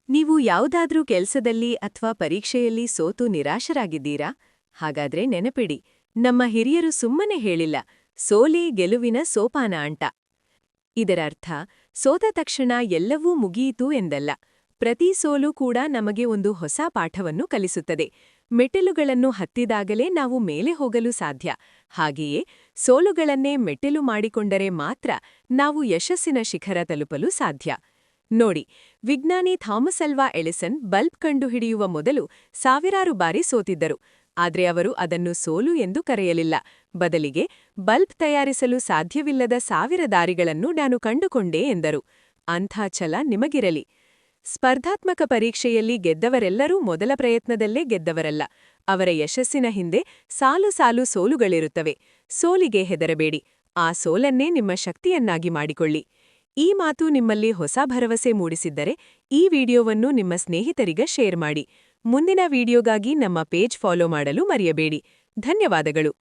ನೀವು ಯಾವುದಾದ್ರೂ ಕೆಲ್ಸದಲ್ಲಿ ಅಥವಾ ಪರೀಕ್ಷೆಯಲ್ಲಿ ಸೋತು ನಿರಾಶರಾಗಿದ್ದೀರಾ? ಹಾಗಾದ್ರೆ ನೆನಪಿಡಿ, ನಮ್ಮ ಹಿರಿಯರು ಸುಮ್ಮನೆ ಹೇಳಿಲ್ಲ, ಸೋಲೇ ಗೆಲುವಿನ ಸೋಪಾನ ಅಂತ. ಇದರರ್ಥ ಸೋತ ತಕ್ಷಣ ಎಲ್ಲವೂ ಮುಗಿಯಿತು ಎಂದಲ್ಲ. ಪ್ರತಿ ಸೋಲು ಕೂಡ ನಮಗೆ ಒಂದು ಹೊಸ ಪಾಠವನ್ನು ಕಲಿಸುತ್ತದೆ. ಮೆಟ್ಟಿಲುಗಳನ್ನು ಹತ್ತಿದಾಗಲೇ ನಾವು ಮೇಲೆ ಹೋಗಲು ಸಾಧ್ಯ. ಹಾಗೆಯೇ ಸೋಲುಗಳನ್ನೇ ಮೆಟ್ಟಿಲು ಮಾಡಿಕೊಂಡರೆ ಮಾತ್ರ ನಾವು ಯಶಸ್ಸಿನ ಶಿಖರ ತಲುಪಲು ಸಾಧ್ಯ. ನೋಡಿ, ವಿಜ್ಞಾನಿ ಥಾಮಸ್ ಅಲ್ವಾ ಎಡಿಸನ್ ಬಲ್ಬ್ ಕಂಡುಹಿಡಿಯುವ ಮೊದಲು ಸಾವಿರಾರು ಬಾರಿ ಸೋತಿದ್ದರು. ಆದ್ರೆ ಅವರು ಅದನ್ನು ಸೋಲು ಎಂದು ಕರೆಯಲಿಲ್ಲ. ಬದಲಿಗೆ ಬಲ್ಬ್ ತಯಾರಿಸಲು ಸಾಧ್ಯವಿಲ್ಲದ 1000 ದಾರಿಗಳನ್ನು ನಾನು ಕಂಡುಕೊಂಡೆ ಎಂದರು. ಅಂಥ ಛಲ ನಿಮಗಿರಲಿ. ಸ್ಪರ್ಧಾತ್ಮಕ ಪರೀಕ್ಷೆಯಲ್ಲಿ ಗೆದ್ದವರೆಲ್ಲರೂ ಮೊದಲ ಪ್ರಯತ್ನದಲ್ಲೇ ಗೆದ್ದವರಲ್ಲ. ಅವರ ಯಶಸ್ಸಿನ ಹಿಂದೆ ಸಾಲು ಸಾಲು ಸೋಲುಗಳಿರುತ್ತವೆ. ಸೋಲಿಗೆ ಹೆದರಬೇಡಿ. ಆ ಸೋಲನ್ನೇ ನಿಮ್ಮ ಶಕ್ತಿಯನ್ನಾಗಿ ಮಾಡಿಕೊಳ್ಳಿ. ಈ ಮಾತು ನಿಮ್ಮಲ್ಲಿ ಹೊಸ ಭರವಸೆ ಮೂಡಿಸಿದ್ದರೆ ಈ ವಿಡಿಯೋವನ್ನು ನಿಮ್ಮ ಸ್ನೇಹಿತರಿಗೆ ಶೇರ್ ಮಾಡಿ. ಮುಂದಿನ ವಿಡಿಯೋಗಾಗಿ ನಮ್ಮ ಪೇಜ್ ಫಾಲೋ ಮಾಡಲು ಮರೆಯಬೇಡಿ. ಧನ್ಯವಾದಗಳು.